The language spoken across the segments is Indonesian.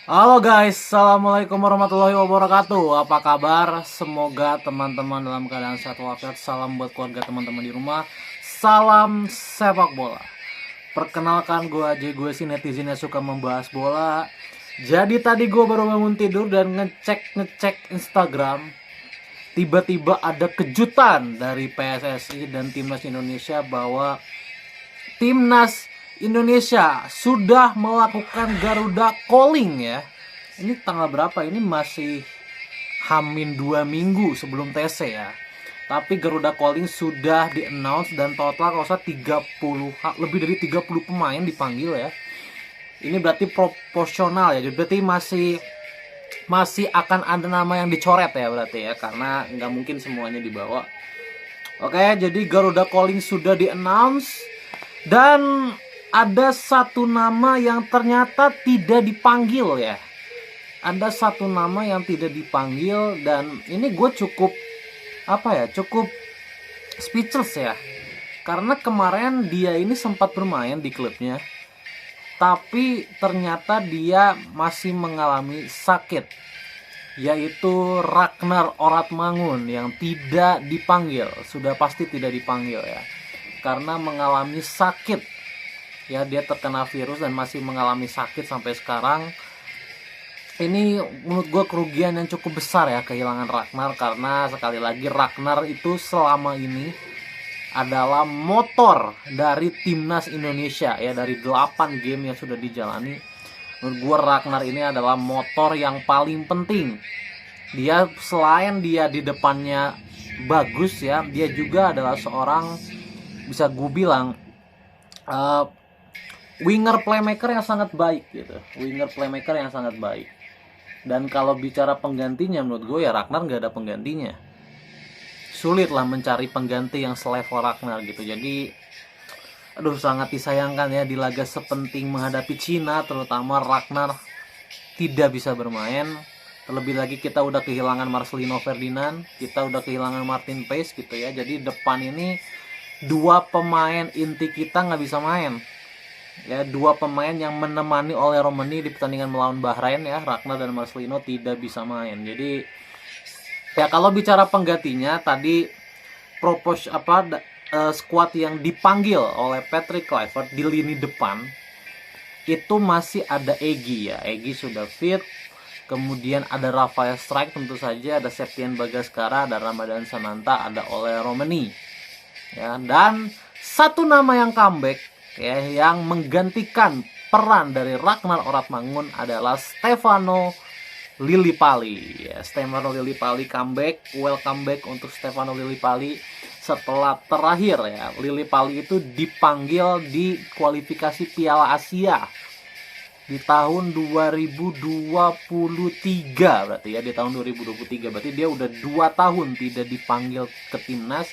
Halo guys, assalamualaikum warahmatullahi wabarakatuh. Apa kabar? Semoga teman-teman dalam keadaan sehat walafiat. Salam buat keluarga teman-teman di rumah. Salam sepak bola. Perkenalkan gue aja, gue sih netizen yang suka membahas bola. Jadi tadi gue baru bangun tidur dan ngecek Instagram. Tiba-tiba ada kejutan dari PSSI dan Timnas Indonesia bahwa Timnas Indonesia sudah melakukan Garuda Calling ya. Ini tanggal berapa? Ini masih hamin 2 minggu sebelum TC ya. Tapi Garuda Calling sudah di-announce dan total kalau saya 30 lebih dari 30 pemain dipanggil ya. Ini berarti proporsional ya. Jadi berarti masih akan ada nama yang dicoret ya berarti ya, karena nggak mungkin semuanya dibawa. Oke, jadi Garuda Calling sudah di-announce dan ada satu nama yang ternyata tidak dipanggil ya. Ada satu nama yang tidak dipanggil dan ini gue cukup cukup speechless ya. Karena kemarin dia ini sempat bermain di klubnya, tapi ternyata dia masih mengalami sakit, yaitu Ragnar Oratmangun yang tidak dipanggil. Sudah pasti tidak dipanggil ya, karena mengalami sakit. Ya, dia terkena virus dan masih mengalami sakit sampai sekarang. Ini menurut gue kerugian yang cukup besar ya, kehilangan Ragnar. Karena sekali lagi Ragnar itu selama ini adalah motor dari Timnas Indonesia ya. Dari 8 game yang sudah dijalani, menurut gue Ragnar ini adalah motor yang paling penting. Dia selain dia di depannya bagus ya, dia juga adalah seorang, bisa gue bilang, winger playmaker yang sangat baik gitu. Winger playmaker yang sangat baik. Dan kalau bicara penggantinya, menurut gue ya Ragnar nggak ada penggantinya. Sulit lah mencari pengganti yang selevel Ragnar gitu. Jadi sangat disayangkan ya, di laga sepenting menghadapi Cina terutama Ragnar tidak bisa bermain. Terlebih lagi kita udah kehilangan Marcelino Ferdinand, kita udah kehilangan Martin Paes gitu ya. Jadi depan ini dua pemain inti kita nggak bisa main ya. Dua pemain yang menemani oleh Romani di pertandingan melawan Bahrain ya, Ragnar dan Marcelino tidak bisa main. Jadi ya kalau bicara penggantinya tadi, squad yang dipanggil oleh Patrick Kluivert di lini depan itu masih ada Egy ya. Egy sudah fit. Kemudian ada Rafael Strike tentu saja, ada Septian Bagaskara, ada Ramadan Sananta, ada Ole Romani. Ya, dan satu nama yang comeback ya, yang menggantikan peran dari Ragnar Oratmangun adalah Stefano Lillipali ya. Stefano Lillipali comeback, welcome back untuk Stefano Lillipali. Setelah terakhir ya, Lillipali itu dipanggil di kualifikasi Piala Asia di tahun 2023 berarti ya, di tahun 2023 berarti dia udah 2 tahun tidak dipanggil ke timnas.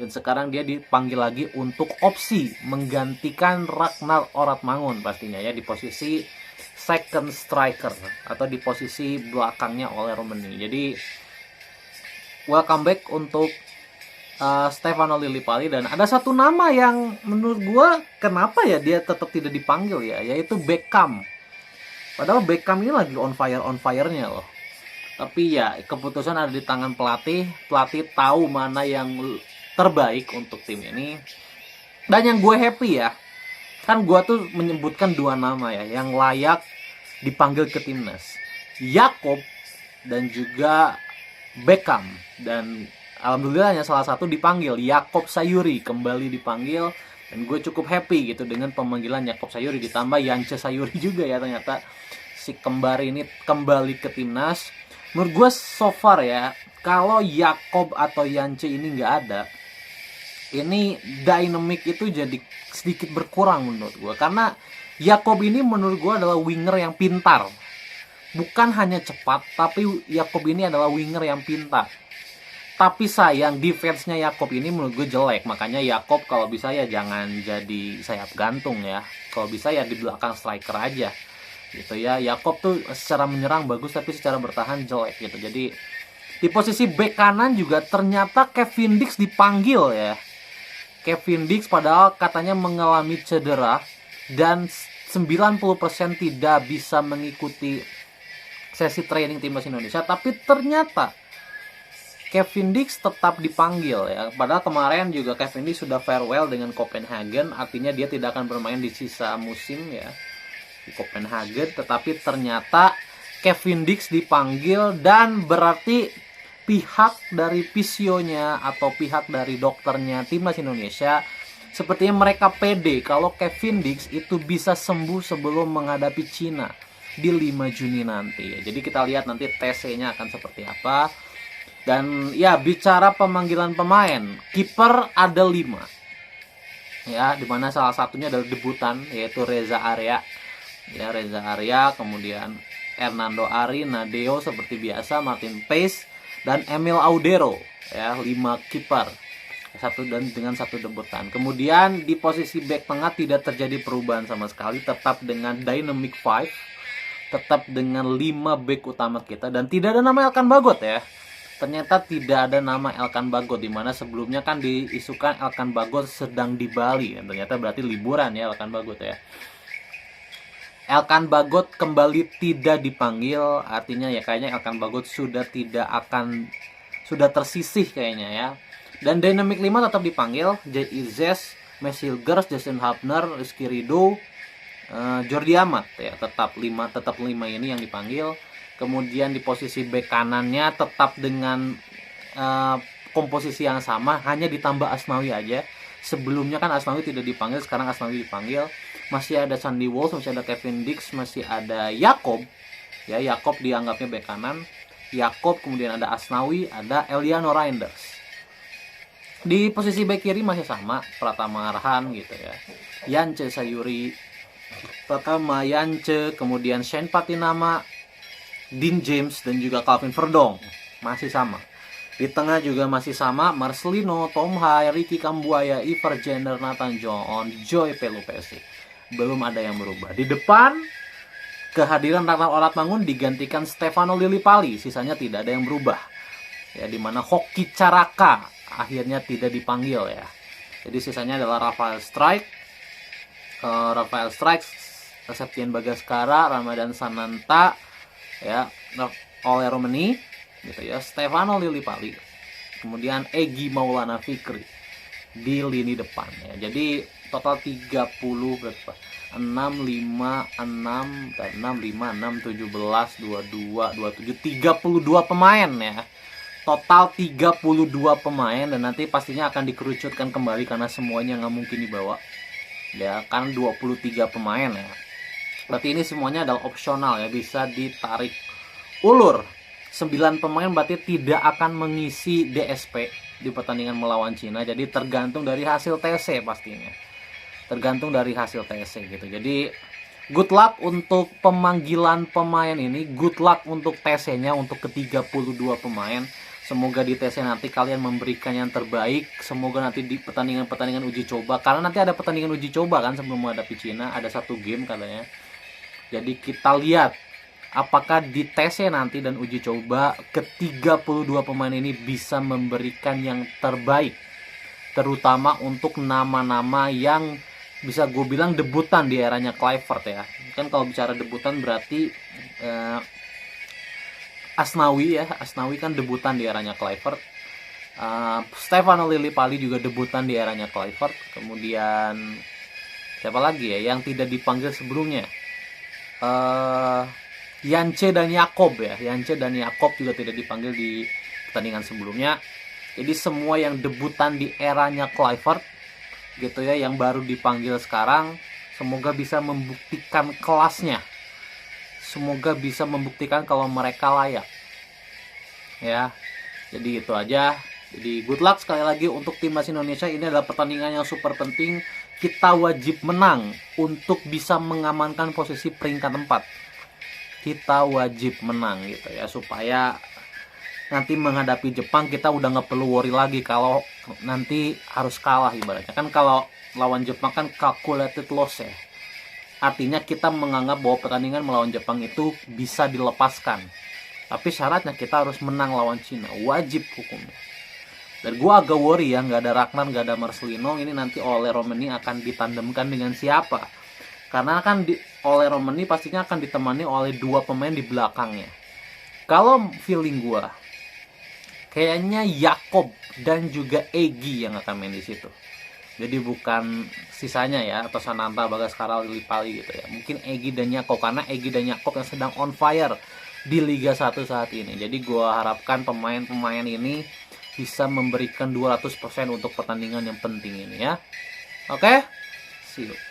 Dan sekarang dia dipanggil lagi untuk opsi menggantikan Ragnar Oratmangun pastinya ya, di posisi second striker atau di posisi belakangnya oleh Romani. Jadi welcome back untuk Stefano Lillipali. Dan ada satu nama yang menurut gue kenapa ya dia tetap tidak dipanggil ya, yaitu Beckham. Padahal Beckham ini lagi on fire-nya loh. Tapi ya keputusan ada di tangan pelatih. Pelatih tahu mana yang terbaik untuk tim ini. Dan yang gue happy ya, kan gue tuh menyebutkan 2 nama ya yang layak dipanggil ke timnas, Yakob dan juga Beckham. Dan alhamdulillah hanya salah satu dipanggil, Yakob Sayuri kembali dipanggil. Dan gue cukup happy gitu dengan pemanggilan Yakob Sayuri, ditambah Yance Sayuri juga ya, ternyata si kembar ini kembali ke timnas. Menurut gue so far ya, kalau Yakob atau Yance ini nggak ada, ini dynamic itu jadi sedikit berkurang menurut gue. Karena Yakob ini menurut gue adalah winger yang pintar. Bukan hanya cepat, tapi Yakob ini adalah winger yang pintar. Tapi sayang defense-nya Yakob ini menurut gue jelek. Makanya Yakob kalau bisa ya jangan jadi sayap gantung ya. Kalau bisa ya di belakang striker aja gitu ya. Yakob tuh secara menyerang bagus tapi secara bertahan jelek gitu. Jadi di posisi bek kanan juga ternyata Kevin Dix dipanggil ya. Kevin Dix padahal katanya mengalami cedera dan 90% tidak bisa mengikuti sesi training timnas Indonesia, tapi ternyata Kevin Dix tetap dipanggil ya. Padahal kemarin juga Kevin Dix sudah farewell dengan Copenhagen, artinya dia tidak akan bermain di sisa musim ya di Copenhagen, tetapi ternyata Kevin Dix dipanggil dan berarti pihak dari fisionya atau pihak dari dokternya timnas Indonesia sepertinya mereka pede kalau Kevin Dix itu bisa sembuh sebelum menghadapi Cina di 5 Juni nanti. Jadi kita lihat nanti TC-nya akan seperti apa. Dan ya bicara pemanggilan pemain, kiper ada 5. Ya, dimana salah satunya adalah debutan yaitu Reza Area. Ya, Reza Area, kemudian Hernando Ari, Nadeo seperti biasa, Martin Paes dan Emil Audero ya, 5 kiper. Dengan satu debutan. Kemudian di posisi back tengah tidak terjadi perubahan sama sekali, tetap dengan dynamic 5, tetap dengan 5 back utama kita dan tidak ada nama Elkan Bagot ya. Ternyata tidak ada nama Elkan Bagot, dimana sebelumnya kan diisukan Elkan Bagot sedang di Bali. Ternyata berarti liburan ya Elkan Bagot ya. Elkan Bagot kembali tidak dipanggil, artinya ya kayaknya Elkan Bagot sudah tersisih kayaknya ya. Dan Dynamic 5 tetap dipanggil, Jay Izes, Mesil Gers, Jason Hapner, Rizky Ridho, Jordi Amat ya, tetap 5 ini yang dipanggil. Kemudian di posisi bek kanannya tetap dengan komposisi yang sama, hanya ditambah Asnawi aja. Sebelumnya kan Asnawi tidak dipanggil, sekarang Asnawi dipanggil. Masih ada Sandy Walsh, masih ada Kevin Dix, masih ada Yakob. Ya, Yakob dianggapnya bek kanan. Yakob, kemudian ada Asnawi, ada Eliano Reinders. Di posisi bek kiri masih sama, Pratama Arhan gitu ya. Yance Sayuri, Pratama Yance, kemudian Shane Patinama, Dean James dan juga Calvin Verdong masih sama. Di tengah juga masih sama, Marcelino, Tom Hai, Ricky Kambuaya, Ivar Jenner, Nathan John, Joy Pelupesi. Belum ada yang berubah. Di depan kehadiran Ragnar Oratmangun digantikan Stefano Lillipali, sisanya tidak ada yang berubah. Ya, dimana Hoki Caraka akhirnya tidak dipanggil ya. Jadi sisanya adalah Rafael Strike, Septian Bagaskara, Ramadan Sananta, ya, Ole Romani, gitu ya, Stefano Lillipali, kemudian Egy Maulana Fikri di lini depan ya. Jadi total 30 berapa? 6, 5, 6, 17, 22, 27, 32 pemain ya. Total 32 pemain dan nanti pastinya akan dikerucutkan kembali karena semuanya nggak mungkin dibawa. Ya, kan 23 pemain ya. Berarti ini semuanya adalah opsional ya, bisa ditarik ulur. 9 pemain berarti tidak akan mengisi DSP di pertandingan melawan Cina. Jadi tergantung dari hasil TC pastinya. Tergantung dari hasil TC gitu. Jadi good luck untuk pemanggilan pemain ini, good luck untuk TC-nya untuk ke-32 pemain. Semoga di TC nanti kalian memberikan yang terbaik. Semoga nanti di pertandingan-pertandingan uji coba, karena nanti ada pertandingan uji coba kan sebelum menghadapi Cina, ada 1 game katanya. Jadi kita lihat apakah di TC nanti dan uji coba ke-32 pemain ini bisa memberikan yang terbaik, terutama untuk nama-nama yang bisa gue bilang debutan di eranya Kluivert ya. Kan kalau bicara debutan berarti Asnawi ya, Asnawi kan debutan di eranya Kluivert. Stefano Lillipali juga debutan di eranya Kluivert. Kemudian siapa lagi ya yang tidak dipanggil sebelumnya? Yance dan Yakob ya. Yance dan Yakob juga tidak dipanggil di pertandingan sebelumnya. Jadi semua yang debutan di eranya Kluivert gitu ya, yang baru dipanggil sekarang, semoga bisa membuktikan kelasnya. Semoga bisa membuktikan kalau mereka layak. Ya. Jadi itu aja. Jadi good luck sekali lagi untuk timnas Indonesia. Ini adalah pertandingan yang super penting. Kita wajib menang untuk bisa mengamankan posisi peringkat 4. Kita wajib menang gitu ya, supaya nanti menghadapi Jepang kita udah nggak perlu worry lagi kalau nanti harus kalah ibaratnya. Kan kalau lawan Jepang kan calculated loss ya. Artinya kita menganggap bahwa pertandingan melawan Jepang itu bisa dilepaskan. Tapi syaratnya kita harus menang lawan Cina. Wajib hukumnya. Dan gue agak worry ya, nggak ada Ragnar, nggak ada Marcelino. Ini nanti Ole Romani akan ditandemkan dengan siapa? Karena kan Ole Romani pastinya akan ditemani oleh 2 pemain di belakangnya. Kalau feeling gue, kayaknya Yakob dan juga Egy yang akan main di situ. Jadi bukan sisanya ya, atau Sananta, Bagaskara, Lillipali gitu ya. Mungkin Egy dan Yakob, karena Egy dan Yakob yang sedang on fire di Liga 1 saat ini. Jadi gue harapkan pemain-pemain ini bisa memberikan 200% untuk pertandingan yang penting ini ya. Oke? See you.